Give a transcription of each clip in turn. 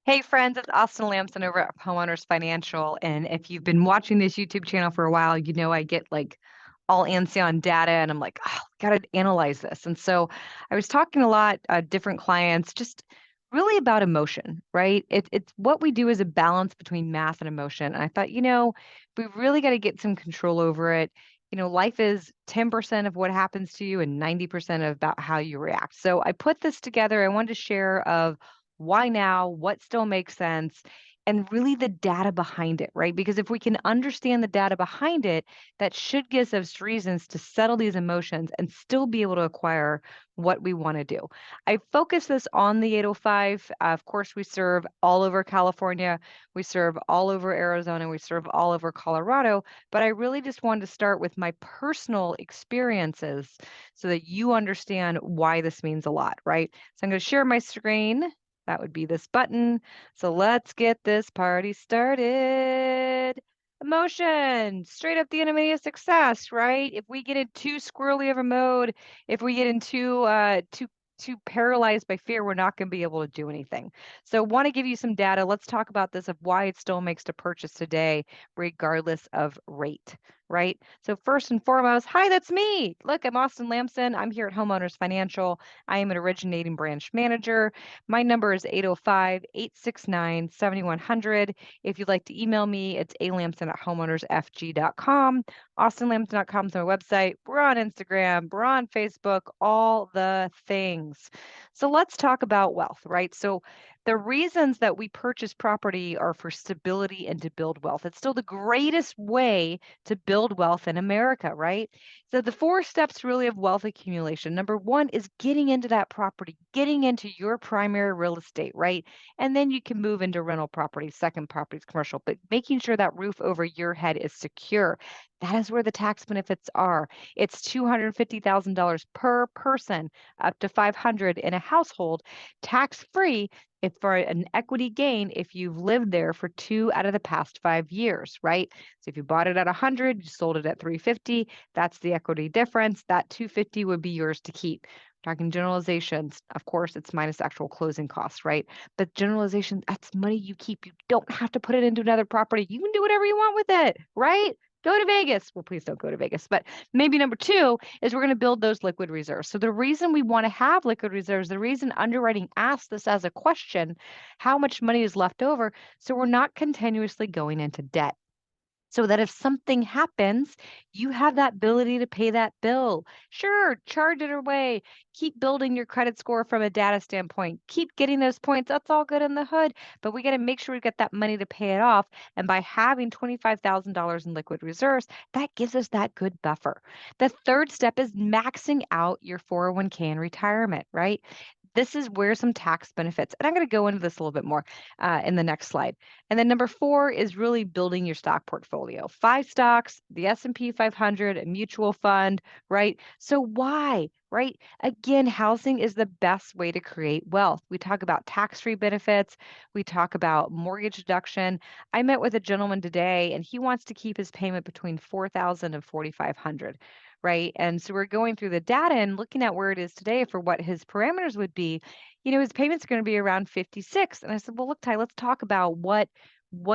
Hey friends, it's Austin Lampson over at Homeowners Financial. And if you've been watching this YouTube channel for a while, you know I get like all antsy on data and I'm like, oh, gotta analyze this. And so I was talking a lot, different clients, just really about emotion, right? It's what we do is a balance between math and emotion. And I thought, we really got to get some control over it. Life is 10% of what happens to you and 90% of about how you react. So I put this together. I wanted to share of why now, what still makes sense, and really the data behind it, right? Because if we can understand the data behind it, that should give us reasons to settle these emotions and still be able to acquire what we want to do. I focus this on the 805. Of course, we serve all over California, we serve all over Arizona, we serve all over Colorado, but I really just wanted to start with my personal experiences so that you understand why this means a lot, right? So I'm going to share my screen. That would be this button. So let's get this party started. Emotion, straight up the enemy of success, right? If we get in too squirrely of a mode, if we get into too paralyzed by fear, we're not going to be able to do anything. So want to give you some data. Let's talk about this of why it still makes to purchase today, regardless of rate, right? So first and foremost, hi, that's me. Look, I'm Austin Lamson. I'm here at Homeowners Financial. I am an originating branch manager. My number is 805-869-7100. If you'd like to email me, it's alamson@homeownersfg.com. AustinLampson.com is my website. We're on Instagram, we're on Facebook, all the things. So let's talk about wealth, right? So the reasons that we purchase property are for stability and to build wealth. It's still the greatest way to build wealth in America, right? So the four steps really of wealth accumulation. Number one is getting into that property, getting into your primary real estate, right? And then you can move into rental property, second properties, commercial, but making sure that roof over your head is secure. That is where the tax benefits are. It's $250,000 per person, up to 500 in a household, tax free if for an equity gain if you've lived there for 2 out of the past 5 years, right? So if you bought it at 100, you sold it at 350, that's the equity difference. That 250 would be yours to keep. Talking generalizations, of course, it's minus actual closing costs, right? But generalization, that's money you keep. You don't have to put it into another property. You can do whatever you want with it, right? Go to Vegas. Well, please don't go to Vegas. But maybe number two is we're going to build those liquid reserves. So the reason we want to have liquid reserves, the reason underwriting asks this as a question, how much money is left over? So we're not continuously going into debt, so that if something happens, you have that ability to pay that bill. Sure, charge it away. Keep building your credit score from a data standpoint. Keep getting those points. That's all good in the hood, but we got to make sure we get that money to pay it off. And by having $25,000 in liquid reserves, that gives us that good buffer. The third step is maxing out your 401k in retirement, right? This is where some tax benefits, and I'm going to go into this a little bit more in the next slide. And then number four is really building your stock portfolio. 5 stocks, the S&P 500, a mutual fund, right? So why, right? Again, housing is the best way to create wealth. We talk about tax-free benefits. We talk about mortgage deduction. I met with a gentleman today, and he wants to keep his payment between 4,000 and 4,500. Right. And so we're going through the data and looking at where it is today for what his parameters would be. His payments are going to be around 56. And I said, well, look, Ty, let's talk about what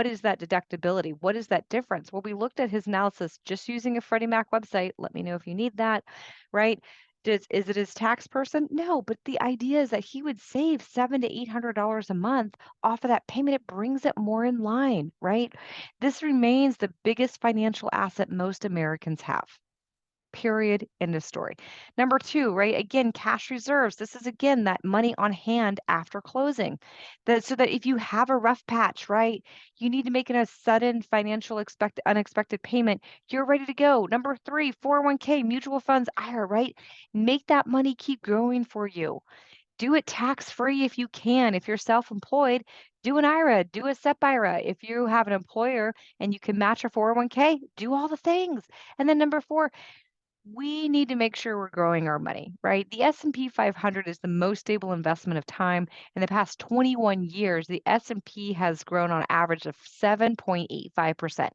is that deductibility? What is that difference? Well, we looked at his analysis just using a Freddie Mac website. Let me know if you need that, right? Is it his tax person? No, but the idea is that he would save $700 to $800 a month off of that payment. It brings it more in line, right? This remains the biggest financial asset most Americans have. Period. End of story. Number two, right? Again, cash reserves. This is again that money on hand after closing. So that if you have a rough patch, right? You need to make a sudden financial unexpected payment. You're ready to go. Number three, 401k, mutual funds, IRA, right? Make that money keep growing for you. Do it tax free if you can. If you're self-employed, do an IRA, do a SEP IRA. If you have an employer and you can match your 401k, do all the things. And then number four, we need to make sure we're growing our money, right? The S&P 500 is the most stable investment of time. In the past 21 years, the S&P has grown on average of 7.85%.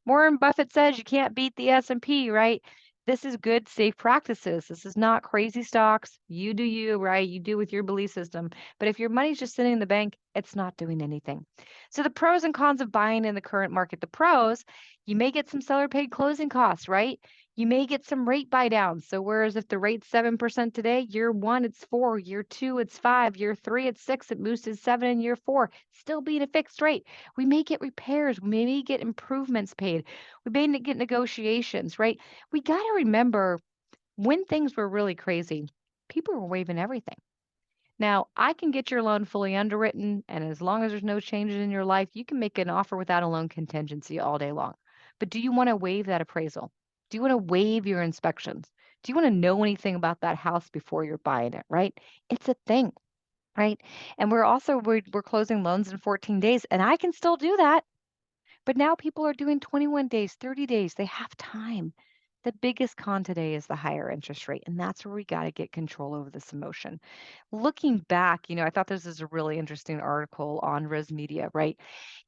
Warren Buffett says you can't beat the S&P, right? This is good, safe practices. This is not crazy stocks. You do you, right? You do with your belief system. But if your money's just sitting in the bank, it's not doing anything. So the pros and cons of buying in the current market. The pros, you may get some seller paid closing costs, right? You may get some rate buy downs. So whereas if the rate's 7% today, year one it's 4, year two it's 5, year three it's 6, it moves to 7 in year 4, still being a fixed rate. We may get repairs, we may get improvements paid, we may get negotiations, right? We got to remember when things were really crazy, people were waiving everything. Now, I can get your loan fully underwritten, and as long as there's no changes in your life, you can make an offer without a loan contingency all day long. But do you want to waive that appraisal? Do you want to waive your inspections? Do you want to know anything about that house before you're buying it, right? It's a thing, right? And we're closing loans in 14 days, and I can still do that. But now people are doing 21 days, 30 days. They have time. The biggest con today is the higher interest rate, and that's where we got to get control over this emotion. Looking back, I thought this is a really interesting article on Res Media, right?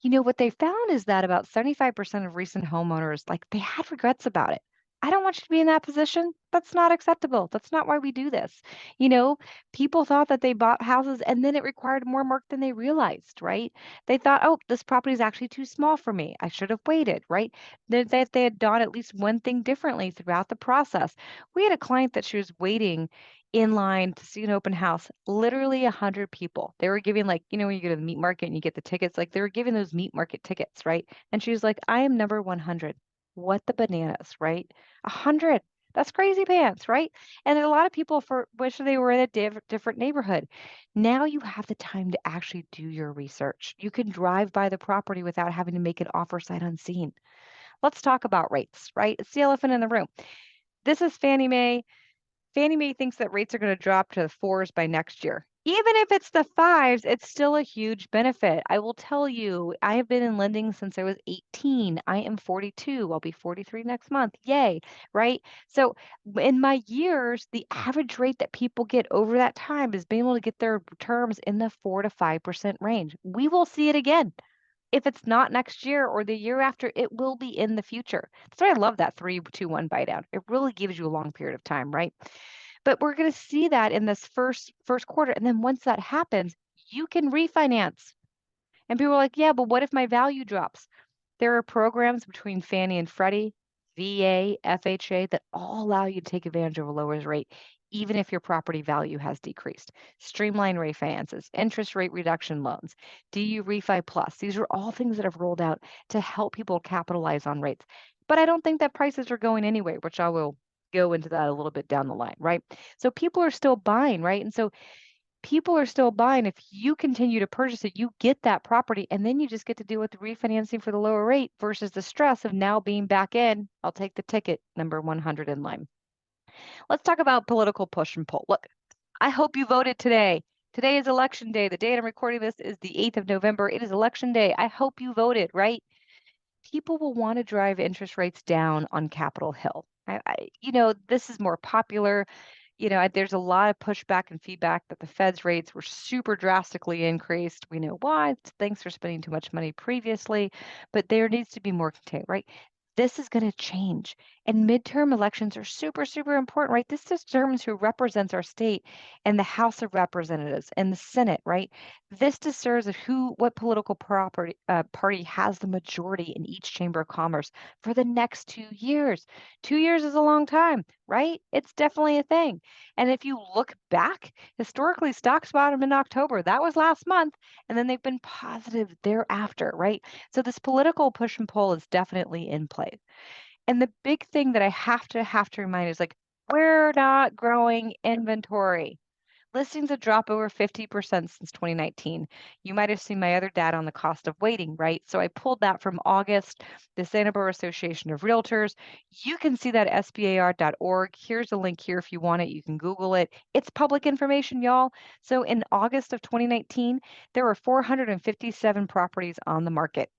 What they found is that about 75% of recent homeowners, like they had regrets about it. I don't want you to be in that position. That's not acceptable. That's not why we do this. You know, People thought that they bought houses and then it required more work than they realized, right? They thought, oh, this property is actually too small for me. I should have waited, right? That they had done at least one thing differently throughout the process. We had a client that she was waiting in line to see an open house, literally 100 people. They were giving, like, when you go to the meat market and you get the tickets, like they were giving those meat market tickets, right? And she was like, I am number 100. What the bananas, right? 100. That's crazy pants, right? And there are a lot of people for wish they were in a different neighborhood. Now you have the time to actually do your research. You can drive by the property without having to make an offer sight unseen. Let's talk about rates, right? It's the elephant in the room. This is Fannie Mae. Fannie Mae thinks that rates are going to drop to the fours by next year. Even if it's the fives, it's still a huge benefit. I will tell you, I have been in lending since I was 18. I am 42. I'll be 43 next month. Yay, right? So in my years, the average rate that people get over that time is being able to get their terms in the 4 to 5% range. We will see it again. If it's not next year or the year after, it will be in the future. That's why I love that 3-2-1 buy down. It really gives you a long period of time, right? But we're going to see that in this first quarter. And then once that happens, you can refinance. And people are like, yeah, but what if my value drops? There are programs between Fannie and Freddie, VA, FHA that all allow you to take advantage of a lower rate, even if your property value has decreased. Streamline refinances, interest rate reduction loans, DU Refi Plus. These are all things that have rolled out to help people capitalize on rates. But I don't think that prices are going anywhere, which I will go into that a little bit down the line, right? So people are still buying, right? And so people are still buying. If you continue to purchase it, you get that property and then you just get to deal with the refinancing for the lower rate versus the stress of now being back in. I'll take the ticket, number 100 in line. Let's talk about political push and pull. Look, I hope you voted today. Today is election day. The date I'm recording this is the 8th of November. It is election day. I hope you voted, right? People will want to drive interest rates down on Capitol Hill. This is more popular. There's a lot of pushback and feedback that the Fed's rates were super drastically increased. We know why. Thanks for spending too much money previously, but there needs to be more contained, right? This is going to change. And midterm elections are super, super important, right? This determines who represents our state and the House of Representatives and the Senate, right? This determines what political party has the majority in each chamber of commerce for the next 2 years. 2 years is a long time, right? It's definitely a thing. And if you look back, historically, stocks bottomed in October. That was last month. And then they've been positive thereafter, right? So this political push and pull is definitely in play. And the big thing that I have to remind is like, we're not growing inventory. Listings have dropped over 50% since 2019. You might have seen my other data on the cost of waiting, right? So I pulled that from August, the Santa Barbara Association of Realtors. You can see that at sbar.org. Here's a link here if you want it. You can Google it. It's public information, y'all. So in August of 2019, there were 457 properties on the market.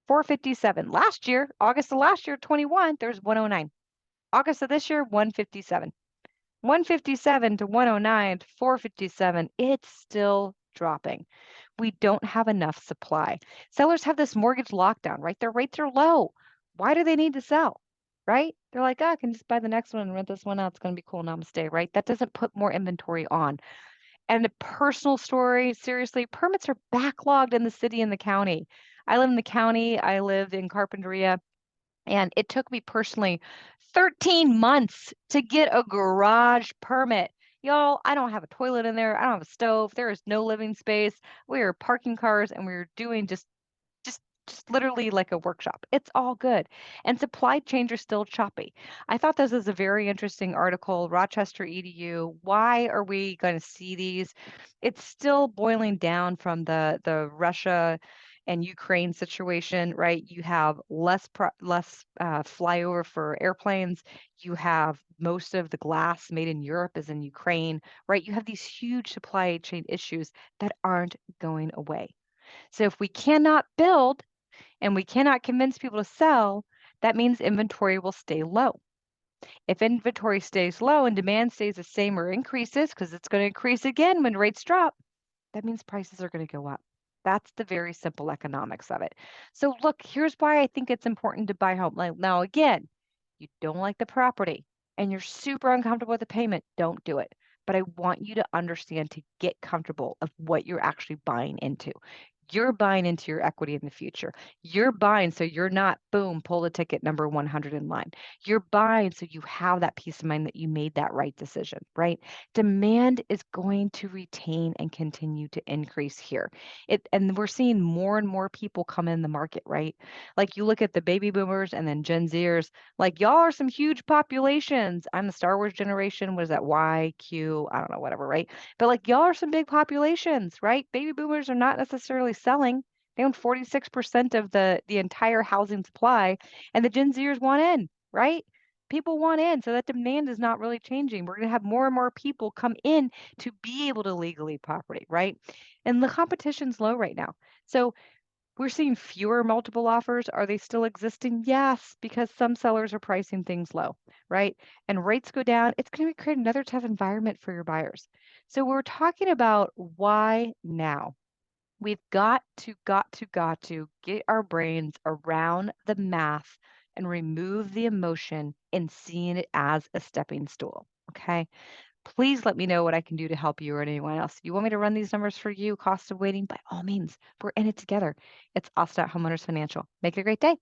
457. Last year, August of last year, 21, there's 109. August of this year, 157. 157 to 109 to 457, it's still dropping. We don't have enough supply. Sellers have this mortgage lockdown, right? Their rates are low. Why do they need to sell, right? They're like, "Oh, I can just buy the next one and rent this one out. It's gonna be cool. Namaste," right? That doesn't put more inventory on. And a personal story, seriously, permits are backlogged in the city and the county. I live in the county. I live in Carpinteria. And it took me personally 13 months to get a garage permit. Y'all, I don't have a toilet in there. I don't have a stove. There is no living space. We are parking cars and we are doing just just literally like a workshop. It's all good. And supply chains are still choppy. I thought this was a very interesting article, Rochester EDU. Why are we going to see these? It's still boiling down from the Russia and Ukraine situation, right? You have less flyover for airplanes. You have most of the glass made in Europe is in Ukraine, right? You have these huge supply chain issues that aren't going away. So if we cannot build and we cannot convince people to sell, that means inventory will stay low. If inventory stays low and demand stays the same or increases, because it's going to increase again when rates drop, that means prices are going to go up. That's the very simple economics of it. So, look, here's why I think it's important to buy home. Like, now, again, you don't like the property and you're super uncomfortable with the payment, don't do it. But I want you to understand to get comfortable of what you're actually buying into. You're buying into your equity in the future. You're buying so you're not, boom, pull the ticket number 100 in line. You're buying so you have that peace of mind that you made that right decision, right? Demand is going to retain and continue to increase here. And we're seeing more and more people come in the market, right? Like you look at the baby boomers and then Gen Zers, like y'all are some huge populations. I'm the Star Wars generation. What is that? Y, Q, I don't know, whatever, right? But like y'all are some big populations, right? Baby boomers are not necessarily selling. They own 46% of the entire housing supply, and the Gen Zers want in, right? People want in, so that demand is not really changing. We're going to have more and more people come in to be able to legally property, right? And the competition's low right now. So we're seeing fewer multiple offers. Are they still existing? Yes, because some sellers are pricing things low, right? And rates go down. It's going to create another tough environment for your buyers. So we're talking about why now. We've got to get our brains around the math and remove the emotion and seeing it as a stepping stool. Okay. Please let me know what I can do to help you or anyone else. If you want me to run these numbers for you, cost of waiting, by all means, we're in it together. It's Homeowners Financial. Make it a great day.